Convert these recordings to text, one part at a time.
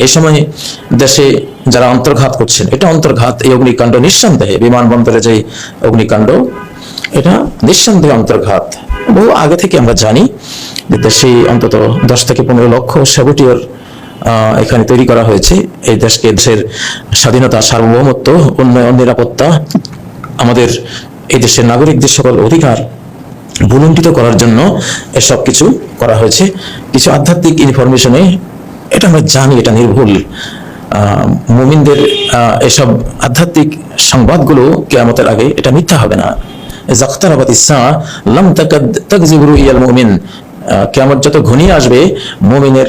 এই সময় দেশে যারা অন্তর্ঘাত করছেন, এটা অন্তর্ঘাত, এই অগ্নিকাণ্ড নিঃসন্দেহে বিমানবন্দরে যে অগ্নিকাণ্ড, এটা নিঃসন্দেহে অন্তর্ঘাত। বহু আগে থেকে আমরা জানি যে দেশে অন্তত 10 থেকে 15 লক্ষ সেবটিয়র এখানে তৈরি করা হয়েছে। এই দেশকে, দেশের স্বাধীনতা, সার্বভৌমত্ব, উন্নয়ন, নিরাপত্তা, আমাদের এই দেশের নাগরিকদের সকল অধিকার ভুলুণ্ঠিত করার জন্য এসব কিছু করা হয়েছে। কিছু আধ্যাত্মিক ইনফরমেশনে এটা আমরা জানি, এটা নির্ভুল। মুমিনদের এসব আধ্যাত্মিক সংবাদগুলো কিয়ামতের আগে এটা মিথ্যা হবে না। যাক্তারাবাতিস সাআ লাম তাকাদ তাকযিবু রুইয়াল মুমিন, কিয়ামত যত ঘনিয়ে আসবে মুমিনের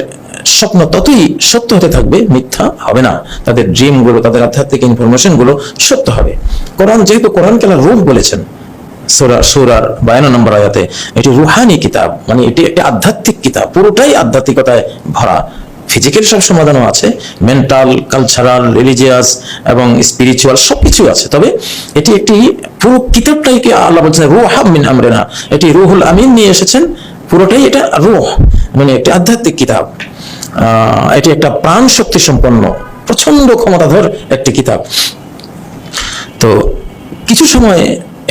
স্বপ্ন ততই সত্য হতে থাকবে, মিথ্যা হবে না। তাদের ড্রিম গুলো, তাদের আধ্যাত্মিক ইনফরমেশন গুলো সত্য হবে। কোরআন, যেহেতু কোরআনকে আল্লাহ রূহ বলেছেন সূরার 52 নম্বর আয়াতে, এটি রুহানি কিতাব, মানে এটি একটি আধ্যাত্মিক কিতাব, পুরোটাই আধ্যাত্মিকতায় ভরা। ফিজিক্যাল সব সমাধানও আছে, মেন্টাল, কালচারাল, রিলিজিয়াস এবং স্পিরিচুয়াল সবকিছু আছে। তবে এটি একটি পুরো কিতাবটাই কি আল্লাহ বলছেন রূহাম মিন আমরিনা, এটি রুহুল আমিন নিয়ে এসেছেন, পুরোটাই এটা রূহ, মানে একটি আধ্যাত্মিক কিতাব। এটি একটা প্রাণ শক্তি সম্পন্ন, প্রচন্ড ক্ষমতাধর একটি কিতাব। তো কিছু সময়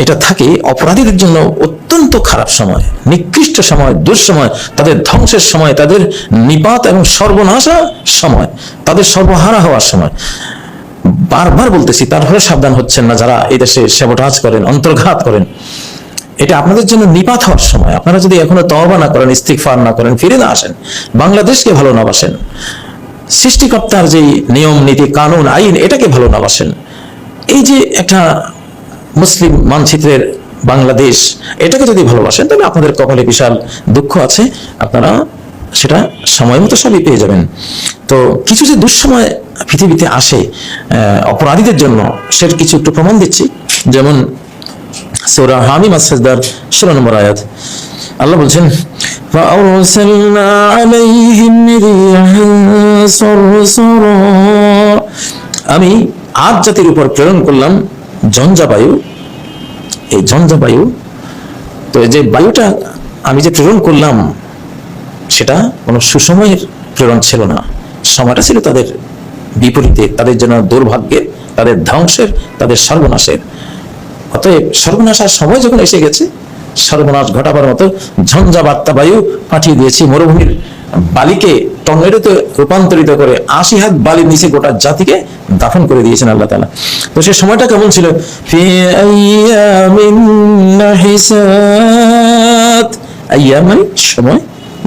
এটা থাকে অপরাধীদের জন্য অত্যন্ত খারাপ সময়, নিকৃষ্ট সময়, দুঃসময়, তাদের ধ্বংসের সময়, তাদের নিপাত এবং সর্বনাশা সময়, তাদের সর্বহারা হওয়ার সময়। বারবার বলতেছি, তারপরে সাবধান হচ্ছেন না যারা এই দেশে সেবটাজ করেন, অন্তর্ঘাত করেন। এটা আপনাদের জন্য নিপাত হওয়ার সময়। আপনারা যদি এখনো তওবা না করেন, ইস্তিগফার না করেন, ফিরে না আসেন, বাংলাদেশকে ভালো না বাসেন, সৃষ্টিকর্তার যে নিয়ম নীতি কানুন আইন এটাকে ভালো না বাসেন, এই যে একটা মুসলিম মানচিত্রের বাংলাদেশ, এটাকে যদি ভালোবাসেন, তাহলে আপনাদের কপালে বিশাল দুঃখ আছে, আপনারা সেটা সময় মতো সবই পেয়ে যাবেন। তো কিছু যে দুঃসময় পৃথিবীতে আসে অপরাধীদের জন্য, সেটা কিছু একটু প্রমাণ দিচ্ছি। যেমন সূরা হামিম আস-সাজদার 16 নম্বর আয়াত, আল্লাহ বলছেন فَأَرْسَلْنَا عَلَيْهِمْ رِيحًا صَرْصَرًا, আমি আদ জাতির উপর প্রেরণ করলাম ঝঞ্ঝা বায়ু। এই ঝঞ্ঝা বায়ু, তো এই যে বায়ুটা আমি যে প্রেরণ করলাম, সেটা কোনো সুসময়ের প্রেরণ ছিল না, সময়টা ছিল তাদের বিপরীতে, তাদের জন্য দুর্ভাগ্যের, তাদের ধ্বংসের, তাদের সর্বনাশের। অতএব সর্বনাশার সময় যখন এসে গেছে, সর্বনাশ ঘটাবার মতো ঝঞ্ঝা বার্তা বায়ু পাঠিয়ে দিয়েছি। মরুভূমির বালিকে টর্নেডোতে রূপান্তরিত করে 80 হাত বালির নিচে গোটা জাতিকে দাফন করে দিয়েছেন আল্লাহ তাআলা। তো সেই সময়টা কেমন ছিল? ফি আইয়ামিন নাহিসাত, আইয়াম মানে সময়,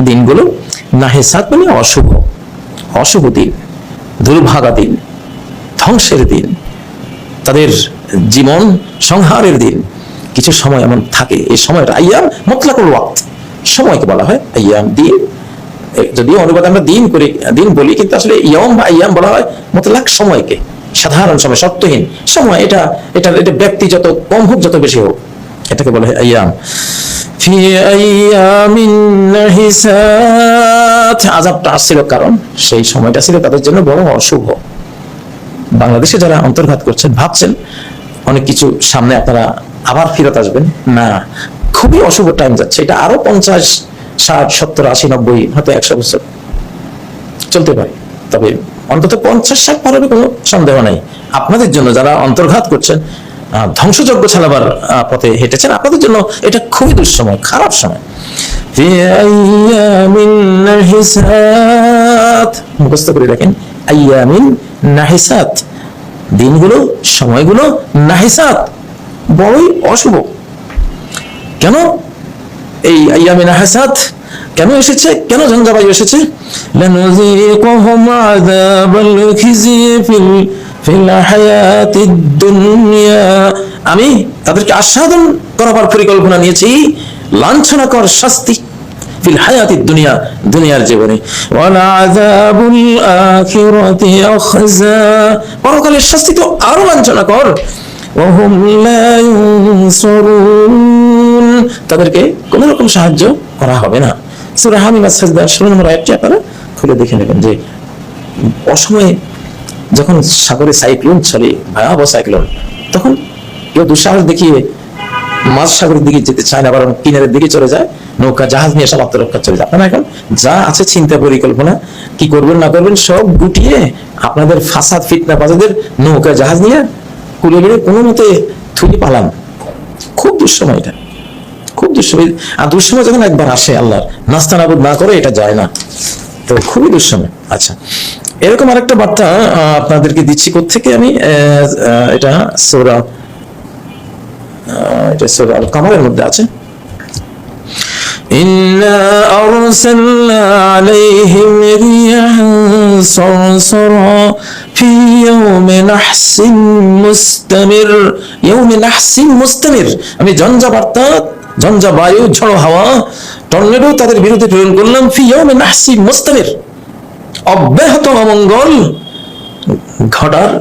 দিনগুলো, নাহিসাত মানে অশুভ, অশুভ দিন, দুর্ভাগা দিন, ধ্বংসের দিন, তাদের জীবন সংহারের দিন। কিছু সময় এমন থাকে, এই সময়টা আইয়াম মুতলাকুল ওয়াক্ত, সময়কে বলা হয় আইয়াম, দিন। যদিও অনুবাদ আমরা দিন করি, দিন বলি, কিন্তু আসলে ইয়াম বা আইয়াম বলা হয় মুতলাক সময়কে, সাধারণ সময়, শর্তহীন সময়। এটা ব্যক্তি যত কম হোক, যত বেশি হোক, এটাকে বলা হয় আইয়াম। ফি আইয়ামিন নাহিসাত, আযাবটা আসছিল কারণ সেই সময়টা ছিল তাদের জন্য বড় অশুভ। বাংলাদেশে যারা অন্তর্ঘাত করছেন, ভাবছেন অনেক কিছু সামনে আপনারা আবার ফিরত আসবেন, না, খুবই অশুভ টাইম যাচ্ছে। এটা আরো 50, 60, 70, 80, 90, হয়তো 100 বছর চলতে পারে। তবে অন্তত 50, 60 পার হবে, কোনো সন্দেহ নাই। আপনাদের জন্য যারা অন্তর্ঘাত করছেন, ধ্বংসযজ্ঞ চালাবার পথে হেঁটেছেন, আপনাদের জন্য এটা খুবই দুঃসময়, খারাপ সময়। মুখস্থ করে রাখেন, আইয়ামিন নাহিসাত, দিনগুলো, সময়গুলো, নাহিসাত, বড়ই অশুভ। কেন এই আইয়ামিন নাহিসাত কেন এসেছে? কেন ঝঞ্ঝাবায়ু এসেছে? লানুযীকুহুম আযাবাল খিজি ফিল হায়াতিদ দুনিয়া, আমি তাদেরকে আস্বাদন করাবার পরিকল্পনা নিয়েছি লাঞ্ছনাকর শাস্তি, ফিল হায়াতিদ দুনিয়া, দুনিয়ার জীবনে, ওয়ালা আযাবুল আখিরাতি আখযা, পরকালের শাস্তি তো আরো লাঞ্ছনাকর। ওয়াহুম লা ইউনসারুন, তাদেরকে কোনো রকম সাহায্য করা হবে না। সূরা হামিম আস-সাজদা 16 নম্বর আয়াতটি আপনারা খুলে দেখে নেবেন যে অসময়ে যখন সাগরে সাইক্লোন চলে, ভয়াবহ সাইক্লোন, তখন কেউ দুঃসাহস দেখিয়ে মাঝ সাগরের দিকে যেতে চায় না, বরং কিনারের দিকে চলে যায়। নৌকা জাহাজ নিয়ে সব আত্মরক্ষা চলে যায়। আপনারা এখন যা আছে চিন্তা পরিকল্পনা কি করবেন না করবেন সব গুটিয়ে আপনাদের ফাসাদ ফিতনা বাজাদের নৌকা জাহাজ নিয়ে কুলে বেড়ে কোনো মতে থুলি পালান। খুব দুঃসময় এটা, খুব দুঃসময়। আর দুঃসময় যখন একবার আসে আল্লাহর নাস্তানাবুদ না করে এটা যায় না, তো খুবই দুঃসময়। আচ্ছা, এরকম আরেকটা বার্তা আপনাদেরকে দিচ্ছি কোত্থেকে আমি, এটা সূরা আল কামারের মধ্যে আছে। ইন্না আরসালনা আলাইহিম রিয়াহান সারসারা ফি ইয়াউমি নাহসিন মুস্তামির। ইয়াউমি নাহসিন মুস্তামির, আমি ঝঞ্ঝা বায়ু, ঝড়ো হাওয়া, টর্নেডো তাদের বিরুদ্ধে প্রেরণ করলাম। ফি ইয়াউমি নাহসিন মুস্তামির, অব্যাহত অমঙ্গল ঘটার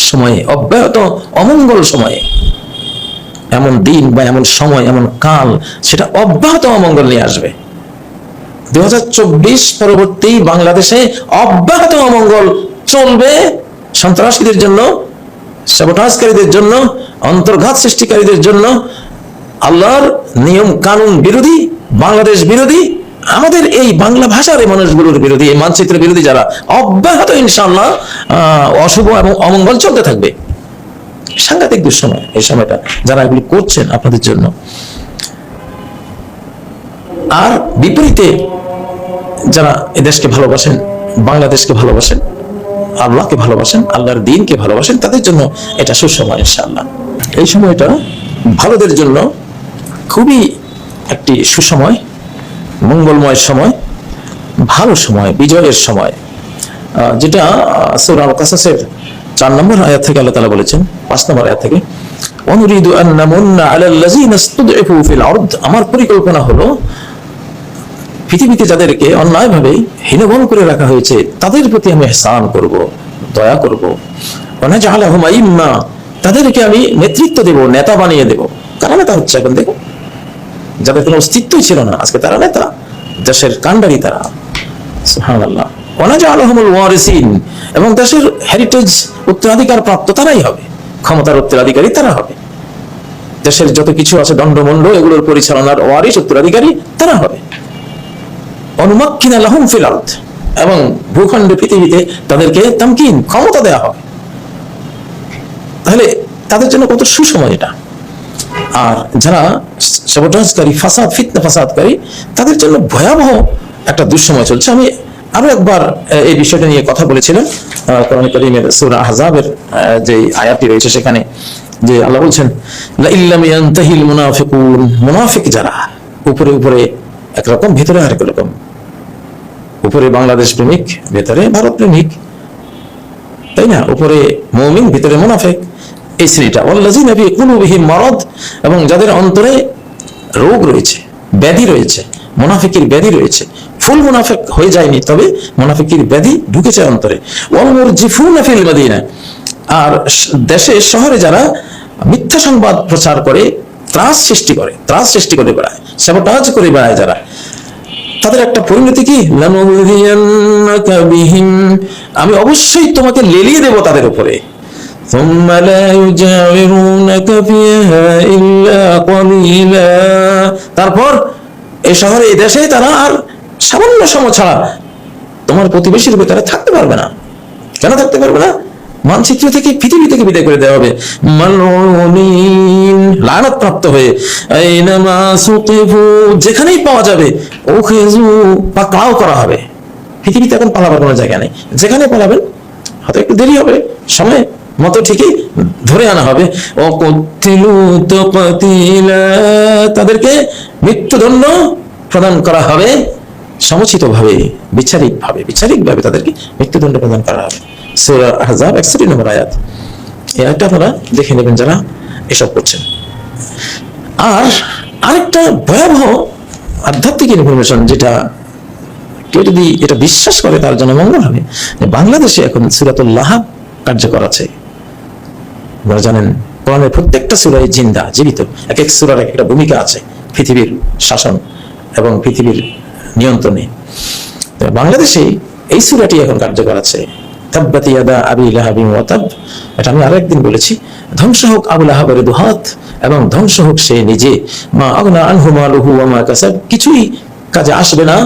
সময়ে, অব্যাহত অমঙ্গল সময়ে। এমন দিন বা এমন সময়, এমন কাল, সেটা অব্যাহত অমঙ্গল নিয়ে আসবে। 2024 পরবর্তী বাংলাদেশে অব্যাহত অমঙ্গল চলবে। সন্ত্রাসীদের জন্য, সাবোটাজকারীদের জন্য, অন্তর্ঘাত সৃষ্টিকারীদের জন্য, আল্লাহর নিয়ম কানুন বিরোধী, বাংলাদেশ বিরোধী, আমাদের এই বাংলা ভাষার এই মানুষগুলোর বিরোধী, এই মানচিত্র বিরোধী যারা, অব্যাহত ইনশাআল্লাহ অশুভ এবং অমঙ্গল চলতে থাকবে। সাংঘাতিক দুঃসময় এই সময়টা, যারা এগুলি করছেন আপনাদের জন্য। আর বিপরীতে যারা এদেশকে ভালোবাসেন, বাংলাদেশকে ভালোবাসেন, আল্লাহকে ভালোবাসেন, আল্লাহর দ্বীনকে ভালোবাসেন, তাদের জন্য এটা সুসময় ইনশাআল্লাহ। এই সময়টা ভালোদের জন্য খুবই একটি সুসময়, মঙ্গলময় সময়, ভালো সময়, বিজয়ের সময়। যেটা সূরা আল কাসাসের 4 নম্বর আয়াত থেকে আল্লাহ তাআলা বলেছেন, 5 নম্বর আয়াত থেকে, ওয়ানুরিদু আন নামুন্না আলাল্লাযিনা ইসতুদঈফু ফিল আরদ। আমার পরিকল্পনা হলো পৃথিবীতে যাদেরকে অন্যায়ভাবে হীনবল করে রাখা হয়েছে তাদের প্রতি আমি ইহসান করব, দয়া করব। ওয়া নাজআলহুম আইম্মা, তাদেরকে আমি নেতৃত্ব দেব, নেতা বানিয়ে দেব। কারা নেতা হচ্ছে এখন দেখো, যাদের কোনো অস্তিত্বই ছিল না, আজকে তারা নেতা, দেশের কাণ্ডারি তারা। সুবহানাল্লাহ। ওয়া নাজআলহুমুল ওয়ারিসিন, এবং দেশের হেরিটেজ উত্তরাধিকার প্রাপ্ত তারাই হবে, ক্ষমতার উত্তরাধিকারী তারা হবে। দেশের যত কিছু আছে দণ্ডমণ্ড, এগুলোর পরিচালনার ওয়ারিস, উত্তরাধিকারী তারা হবে। অনুমাক্কিনা লাহুম ফিল আরদ, এবং ভূখণ্ডে, পৃথিবীতে তাদেরকে তামকিন, ক্ষমতা দেওয়া হবে। তাহলে তাদের জন্য কত সুসময় এটা। আর যারা সাবোটাজকারী, ফাসাদ ফিতনা ফাসাদকারী, তাদের জন্য ভয়াবহ একটা দুঃসময় চলছে। আমি আরো একবার এই বিষয়টা নিয়ে কথা বলেছিলাম কোরআন কারীমের সূরা আহজাবের যে আয়াতটি রয়েছে সেখানে, যে আল্লাহ বলছেন লা ইল্লাম ইয়ানতাহিল মুনাফিকুন, মুনাফিক যারা, উপরে উপরে একরকম, ভিতরে আরেক রকম। উপরে বাংলাদেশ প্রেমিক, ভেতরে ভারত প্রেমিক, তাই না? উপরে মুমিন, ভিতরে মুনাফিক, এই শ্রেণীটা। ওয়াল্লাযিনা ফি কুলুবিহিম মারাদ, এবং যাদের অন্তরে রোগ রয়েছে, ব্যাধি রয়েছে, মুনাফিকের ব্যাধি রয়েছে। ফুল মুনাফিক হয়ে যায়নি, তবে মুনাফিকের ব্যাধি ঢুকেছে অন্তরে। ওয়াল মুরজিফুনা ফিল মাদিনা, আর দেশে শহরে যারা মিথ্যা সংবাদ প্রচার করে, ত্রাস সৃষ্টি করে বেড়ায়, সাবোটাজ করে বেড়ায় যারা, তাদের একটা পরিণতি কি? লানুযিয়ান্নাকা বিহিম, আমি অবশ্যই তোমাকে লেলিয়ে দেব তাদের উপরে। ثم لا يجاورونك فيها إلا قليلا, তারপর এই শহরে, এই দেশে তারা আর সামান্য সময় ছাড়া তোমার প্রতিবেশীর ভেতরে থাকতে পারবে না। কেন থাকতে পারবে না? মানচিত্র থেকে, পৃথিবী থেকে বিদায় করে দেওয়া হবে। মালউনিন, লানত প্রাপ্ত হয়ে, আইনামা সুকিফু, যেখানেই পাওয়া যাবে, উখিযু, পাকড়াও করা হবে। পৃথিবীতে এখন পালাবার কোনো জায়গা নেই, যেখানে পালাবেন হয়তো একটু দেরি হবে, সময় মতো ঠিকই ধরে আনা হবে। ও কুতিলু তাকতিলা, তাদেরকে মৃত্যুদণ্ড প্রদান করা হবে সমুচিতভাবে, বিচারিকভাবে তাদেরকে মৃত্যুদণ্ড প্রদান করা হবে। সূরা আহজাব 61 নম্বর আয়াত। এই আয়াতটা আপনারা দেখে নেবেন যারা এসব করছেন। আর আরেকটা ভয়াবহ আধ্যাত্মিক ইনফরমেশন, যেটা কেউ যদি এটা বিশ্বাস করে তার জন্য মঙ্গল হবে, বাংলাদেশে এখন সূরাতুল লাহাব কার্যকর আছে। আপনারা জানেন কোরআনের প্রত্যেকটা সূরাই জিন্দা, জীবিত, এক এক সূরার এক একটা ভূমিকা আছে পৃথিবীর শাসন এবং পৃথিবীর নিয়ন্ত্রণে। বাংলাদেশে এই সূরাটি এখন কার্যকর আছে। তাব্বাত ইয়াদা আবি লাহাবিন ওয়া তাব, এটা আমি আরেকদিন বলেছি। ধ্বংস হোক আবু লাহাবের দুহাত, এবং ধ্বংস হোক সে নিজে। মা আগনা আনহু মালুহু ওয়া মা কাসাব, কিছুই কাজে আসবে না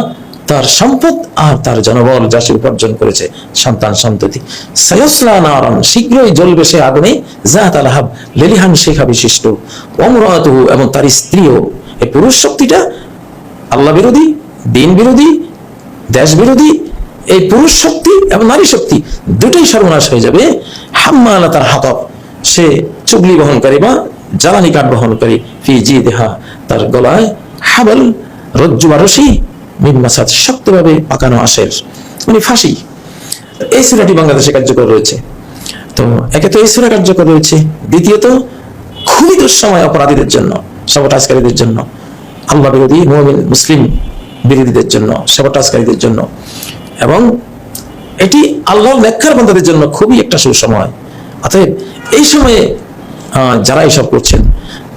তার সম্পদ আর তার জনবল যা সে উপার্জন করেছে, সন্তান সন্ততি। সায়াসলা নারান, শীঘ্রই জ্বলবে সে আগুনে, যাত লাহাব, লেলিহান শিখা বিশিষ্ট। ওয়া মুরাতুহু, এবং তার স্ত্রীও। এই পুরুষ শক্তিটা আল্লাহ বিরোধী, দিন বিরোধী, দেশ বিরোধী। এই পুরুষ শক্তি এবং নারী শক্তি দুটোই সর্বনাশ হয়ে যাবে। হাম্মালাতাল হাতাব, সে চুগলি বহনকারী বা জ্বালানি কাঠ বহনকারী। ফি জিদিহা, তার গলায় হাবল, রজ্জু বা রশি, মিন মাসাদ, শক্তভাবে পাকানো আঁশের, মানে ফাঁসি। এই সূরাটি বাংলাদেশে কার্যকর রয়েছে। তো একে তো এই সূরা কার্যকর রয়েছে, দ্বিতীয়ত খুবই দুঃসময় অপরাধীদের জন্য, সাবোটাজকারীদের জন্য, আল্লাহ বিরোধী মুমিন মুসলিম বিরোধীদের জন্য, সাবোটাজকারীদের জন্য। এবং এটি আল্লাহর নেককার বান্দাদের জন্য খুবই একটা সুসময়। অতএব এই সময়ে যারা এসব করছেন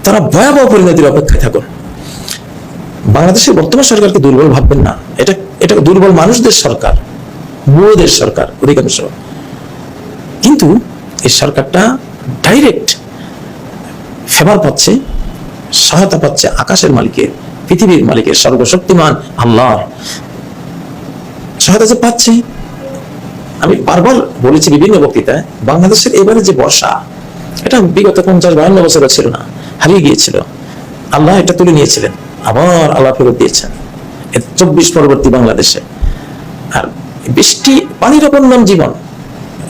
তারা ভয়াবহ পরিণতির অপেক্ষায় থাকুন। বাংলাদেশের বর্তমান সরকারকে দুর্বল ভাববেন না, এটা দুর্বল মানুষদের সরকার, বুড়োদের সরকার অধিকাংশ। কিন্তু এই সরকারটা ডাইরেক্ট ফেভার পাচ্ছে, সহায়তা পাচ্ছে আকাশের মালিকের, পৃথিবীর মালিকের, সর্বশক্তিমান আল্লাহর সহায়তা যে পাচ্ছে। আমি বারবার বলেছি বিভিন্ন বক্তৃতায়, বাংলাদেশের এবারে যে বর্ষা, এটা বিগত 50-52 বছরে ছিল না, হারিয়ে গিয়েছিল। আল্লাহ এটা তুলে নিয়েছিলেন, আবার আল্লাহ ফেরত দিয়েছেন 24 পরবর্তী বাংলাদেশে। আর বৃষ্টি, পানির অপর নাম জীবন।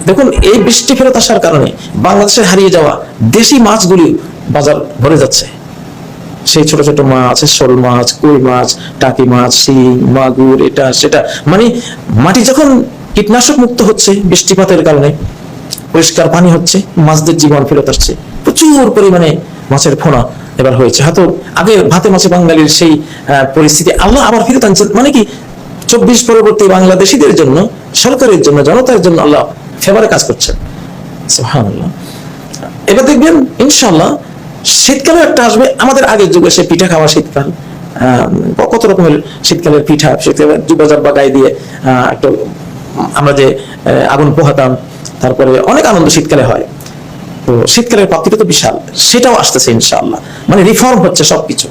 দেখুন, এই বৃষ্টি ফেরত আসার কারণে বাংলাদেশে হারিয়ে যাওয়া দেশি মাছগুলি বাজার ভরে যাচ্ছে। সেই ছোট ছোট মাছ, শোল মাছ, কই মাছ, টাকি মাছ, শিং, মাগুর, এটা সেটা, মানে মাটি যখন কীটনাশক মুক্ত হচ্ছে, বৃষ্টিপাতের কারণে পরিষ্কার পানি হচ্ছে, মাছদের জীবন ফেরত আসছে। প্রচুর পরিমাণে মাছের ফোনা এবার হয়েছে। হয়তো আগে ভাতে মাছে বাঙালির সেই পরিস্থিতি আল্লাহ আবার ফেরত আনছেন। মানে কি, 24 পরবর্তী বাংলাদেশিদের জন্য, সরকারের জন্য, জনতার জন্য আল্লাহ ফেভারে কাজ করছেন। সুবহানাল্লাহ। এবার দেখবেন ইনশাআল্লাহ শীতকালে একটা আসবে, আমাদের আগের যুগে সে পিঠা খাওয়া শীতকাল, কত রকমের শীতকালের পিঠা, শীতকালের জুব্বা জাব্বা গায়ে দিয়ে একটু আমরা যে আগুন পোহাতাম, তারপরে অনেক আনন্দ শীতকালে হয়। তো শীতকালের প্রাপ্তিটা তো বিশাল, সেটাও আসতেছে ইনশাআল্লাহ। মানে রিফর্ম হচ্ছে সবকিছু।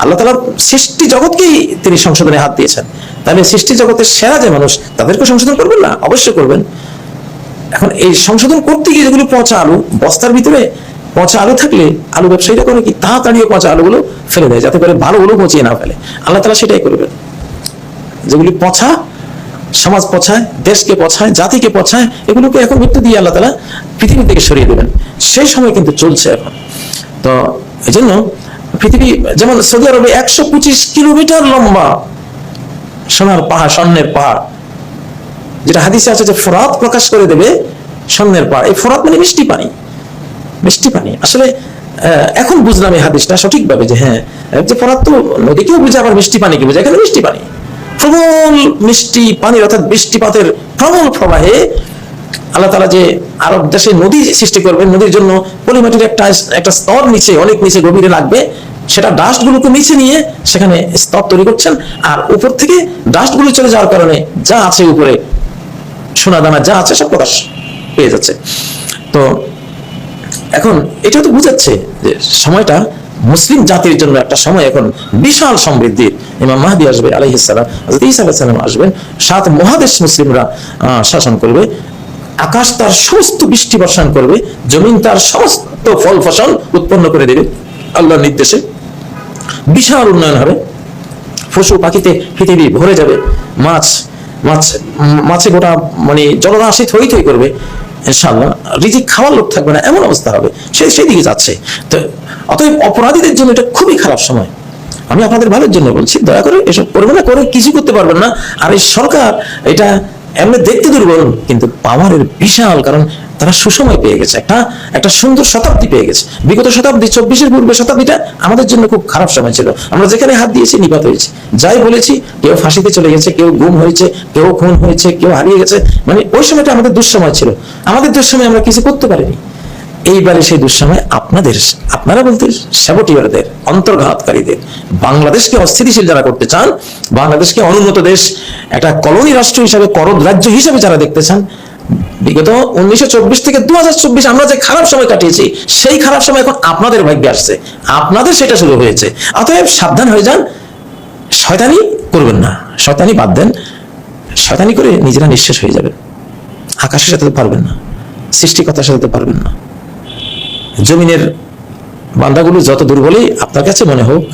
আল্লাহ তাআলা সৃষ্টি জগৎকেই তিনি সংশোধনে হাত দিয়েছেন। তাহলে সৃষ্টি জগতের সেরা যে মানুষ, তাদেরকে সংশোধন করবেন না? অবশ্যই করবেন। এখন এই সংশোধন করতে গিয়ে যেগুলো পচা আলু, বস্তার ভিতরে পচা আলু থাকলে আলু ব্যবসায়ীরা করে কি, তাড়াতাড়ি পচা আলুগুলো ফেলে দেয়, যাতে করে ভালোগুলো পচিয়ে না ফেলে। আল্লাহ তাআলা সেটাই করবেন। যেগুলি পচা, সমাজ পছায়, দেশকে পছায়, জাতিকে পছায়, এগুলোকে এখন মৃত্যু দিয়ে আল্লাহ তাআলা পৃথিবী থেকে সরিয়ে দেবেন। সেই সময় কিন্তু চলছে এখন। তো এই জন্য পৃথিবী, যেমন সৌদি আরবে 125 কিলোমিটার লম্বা সোনার পাহাড়, স্বর্ণের পাহাড়, যেটা হাদিসে আছে যে ফোরাত প্রকাশ করে দেবে স্বর্ণের পাহাড়। এই ফোরাত মানে মিষ্টি পানি, মিষ্টি পানি। আসলে এখন বুঝলাম এই হাদিসটা সঠিকভাবে, যে হ্যাঁ, যে ফোরাত তো নদীকেও বুঝে, আবার মিষ্টি পানিকে বুঝে। এখানে মিষ্টি পানি, প্রবল মিষ্টি পানি, অর্থাৎ বৃষ্টিপাতের প্রবল প্রবাহে আল্লাহ তাআলা যে আরব দেশে নদী সৃষ্টি করবেন, নদীর জন্য পলিমাটির একটা স্তর নিচে, অনেক নিচে গভীরে লাগবে, সেটা ডাস্টগুলোকে নিচে নিয়ে সেখানে স্তর তৈরি করছেন। আর উপর থেকে ডাস্টগুলো চলে যাওয়ার কারণে যা আছে উপরে, সোনা দানা যা আছে সব প্রকাশ পেয়ে যাচ্ছে। তো এখন এটা তো বুঝাচ্ছে যে সময়টা মুসলিম জাতির জন্য একটা সময় এখন বিশাল সমৃদ্ধির। ইমাম মাহদী আসবে আলাইহিস সালাম, হযরত ঈসা আলাইহিস সালাম আসবেন, 7 মহাদেশ মুসলিমরা শাসন করবে, আকাশ তার সমস্ত বৃষ্টি বর্ষণ করবে, জমিন তার সমস্ত ফল ফসল উৎপন্ন করে দেবে আল্লাহর নির্দেশে। বিশাল উন্নয়ন হবে, পশু পাখিতে পৃথিবী ভরে যাবে, মাছে গোটা মানে জলরাশি থই থই করবে ইনশাআল্লাহ। রিজিক খাওয়ার লোক থাকবে না, এমন অবস্থা হবে। সেই দিকে যাচ্ছে। তো অতএব অপরাধীদের জন্য এটা খুবই খারাপ সময়। আমি আপনাদের ভালোর জন্য বলছি, দয়া করে এসব করবেন না, করে কিছু করতে পারবেন না। আর এই সরকার এটা এমনি দেখতে দুর্বল, কিন্তু পাওয়ারের বিশাল, কারণ তারা সুসময় পেয়ে গেছে, একটা সুন্দর শতাব্দী পেয়ে গেছে। বিগত শতাব্দী, 24-এর পূর্বে শতাব্দীটা আমাদের জন্য খুব খারাপ সময় ছিল। আমরা যেখানে হাত দিয়েছি নিপাত হয়েছি, যাই বলেছি, কেউ ফাঁসিতে চলে গেছে, কেউ গুম হয়েছে, কেউ খুন হয়েছে, কেউ হারিয়ে গেছে। মানে ওই সময়টা আমাদের দুঃসময় ছিল, আমাদের দুঃসময় আমরা কিছু করতে পারিনি। এইবারে সেই দুঃসময় আপনারা বলতে স্যাবোটিয়ারদের, অন্তর্ঘাতকারীদের, বাংলাদেশকে অস্থিতিশীল যারা করতে চান, বাংলাদেশকে অনুন্নত দেশ, একটা কলোনি রাষ্ট্র হিসাবে, করদ রাজ্য হিসাবে যারা দেখতে চান, বিগত 1924 থেকে 2024 আমরা যে খারাপ সময় কাটিয়েছি, সেই খারাপ সময় এখন আপনাদের ভাগ্যে আসছে, আপনাদের সেটা শুরু হয়েছে। অতএব সাবধান হয়ে যান, শয়তানি করবেন না, শয়তানি বাদ দেন। শয়তানি করে নিজেরা নিঃশেষ হয়ে যাবেন, আকাশের সাথে পারবেন না, সৃষ্টিকর্তার সাথে পারবেন না। জমিনের বান্দাগুলো যত দুর্বলই আপনার কাছে মনে হোক,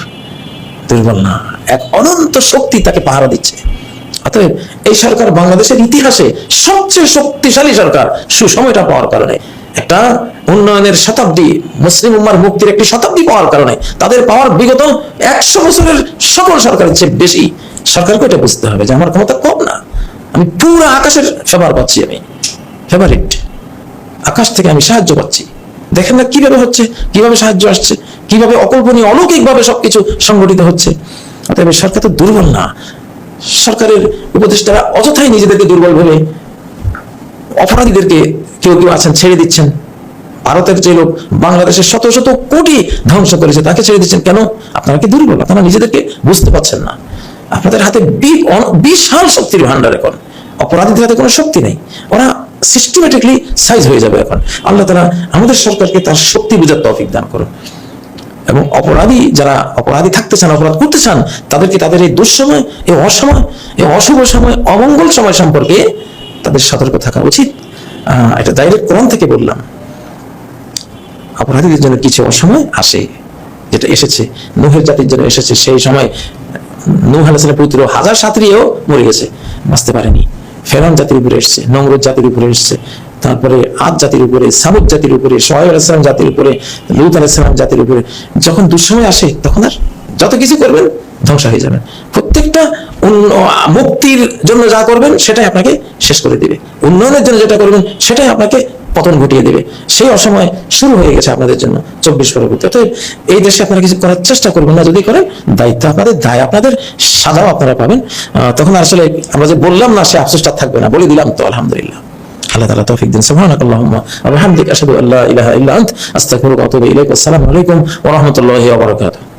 দুর্বল না, এক অনন্ত শক্তি তাকে পাহারা দিচ্ছে। অতএব এই সরকার বাংলাদেশের ইতিহাসে সবচেয়ে শক্তিশালী সরকার, সুসময়টা পাওয়ার কারণে, একটা উন্নয়নের শতাব্দী, মুসলিম উম্মার মুক্তির একটি শতাব্দী পাওয়ার কারণে, তাদের পাওয়ার বিগত 100 বছরের সকল সরকারের চেয়ে বেশি। সরকারকে এটা বুঝতে হবে যে আমার ক্ষমতা কম না, আমি পুরো আকাশের ফেভার পাচ্ছি, আমি ফেভারিট, আকাশ থেকে আমি সাহায্য পাচ্ছি। দেখেন না কিভাবে হচ্ছে, কিভাবে সাহায্য আসছে, কিভাবে অকল্পনীয় অলৌকিক ভাবে সবকিছু সংগঠিত হচ্ছে। অতএব সরকার তো দুর্বল না। সরকারের উপদেষ্টারা অযথাই নিজেদেরকে দুর্বল ভেবে অপরাধীদেরকে কেউ কেউ আছেন ছেড়ে দিচ্ছেন। ভারতের যে লোক বাংলাদেশের শত শত কোটি ধ্বংস করেছে তাকে ছেড়ে দিচ্ছেন কেন? আপনারা কি দুর্বল? আপনারা নিজেদেরকে বুঝতে পারছেন না। আপনাদের হাতে বিশাল শক্তির ভান্ডার, এখন অপরাধীদের হাতে কোনো শক্তি নেই, ওরা সিস্টেমেটিকলি সাইজ হয়ে যাবে। এখন আল্লাহ তাআলা আমাদের সরকারকে তার শক্তি বুঝার তৌফিক দান করুন, এবং অপরাধী যারা অপরাধী থাকতে চান, অপরাধ করতে চান, তাদেরকে তাদের এই দুঃসময়, এই অসময়, এই অশুভ সময়, অমঙ্গল সময় সম্পর্কে তাদের সতর্ক থাকা উচিত। এটা ডাইরেক্ট কোরআন থেকে বললাম। অপরাধীদের জন্য কিছু অসময় আসে, যেটা এসেছে নূহের জাতির জন্য এসেছে। সেই সময় নূহ আলাইহিস সালামের পুত্র হাজার সাথীও মরে গেছে, বাঁচতে পারেনি। ফেরাউন জাতির উপরে এসেছে, নমরুদ জাতির উপরে এসেছে, তারপরে আদ জাতির উপরে, সামুদ জাতির উপরে, শুআয়ব আলাইহিস সালাম জাতির উপরে, লূত আলাইহিস সালাম জাতির উপরে। যখন দুঃসময় আসে তখন আর যত কিছু করবেন ধ্বংস হয়ে যাবেন। প্রত্যেকটা মুক্তির জন্য যা করবেন সেটাই আপনাকে শেষ করে দিবে, উন্নয়নের জন্য যেটা করবেন সেটাই আপনাকে পতন ঘটিয়ে দেবে। সেই অসময় শুরু হয়ে গেছে আপনাদের জন্য 24 পরবর্তী। অতএব এই দেশে আপনারা কিছু করার চেষ্টা করবেন না, যদি করেন দায়িত্ব আপনাদের, দায় আপনাদের, সাজাও আপনারা পাবেন। তখন আসলে আমরা যে বললাম না সে আফসোসটা থাকবে না, বলে দিলাম তো আলহামদুলিল্লাহ। আল্লাহ তাআলা তৌফিক দিন। সুবহানাকাল্লাহুম্মা ওয়া বিহামদিকা আশহাদু আল্লা ইলাহা ইল্লা আনতা আস্তাগফিরুকা ওয়া আতুবু ইলাইক। আসসালামু আলাইকুম ওয়া রাহমাতুল্লাহি ওয়া বারাকাতুহু।